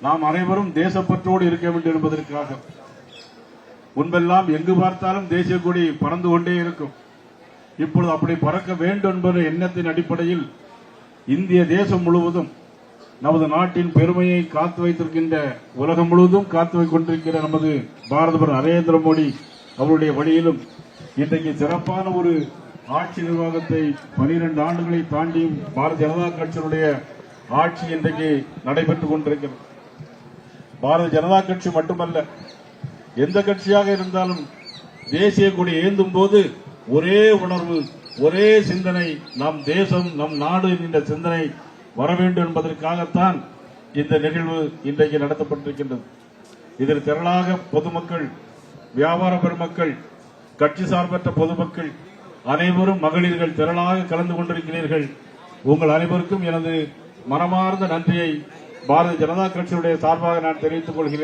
நாம் அனைவரும் தேசப்பற்றோடு இருக்க வேண்டும் என்பதற்காக. முன்பெல்லாம் எங்கு பார்த்தாலும் தேசிய கொடி பறந்து கொண்டே இருக்கும். இப்பொழுது அப்படி பறக்க வேண்டும் என்ற எண்ணத்தின் அடிப்படையில் இந்திய தேசம் முழுவதும் நமது நாட்டின் பெருமையை காத்து வைத்திருக்கின்ற, உலகம் முழுவதும் காத்து கொண்டிருக்கிற நமது பாரத பிரதமர் நரேந்திர மோடி அவருடைய வழியிலும் இன்றைக்கு சிறப்பான ஒரு ஆட்சி நிர்வாகத்தை 12 ஆண்டுகளை தாண்டியும் பாரதிய ஜனதா கட்சியினுடைய ஆட்சி இன்றைக்கு நடைபெற்றுக் கொண்டிருக்கிறது. பாரதிய ஜனதா கட்சி மட்டுமல்ல, எந்த கட்சியாக இருந்தாலும் தேசிய கொடி ஏந்தும் போது ஒரே உணர்வு, ஒரே சிந்தனை, நம் தேசம், நம் நாடு என்ற சிந்தனை வர வேண்டும் என்பதற்காகத்தான் இந்த நிகழ்வு இன்றைக்கு நடத்தப்பட்டிருக்கின்றது. இதில் திரளாக பொதுமக்கள், வியாபார பெருமக்கள், கட்சி சார்பற்ற பொதுமக்கள் அனைவரும், மகளிர்கள் திரளாக கலந்து கொண்டிருக்கிறீர்கள். உங்கள் அனைவருக்கும் எனது மனமார்ந்த நன்றியை பாரதிய ஜனதா கட்சியுடைய சார்பாக நான் தெரிவித்துக் கொள்கிறேன்.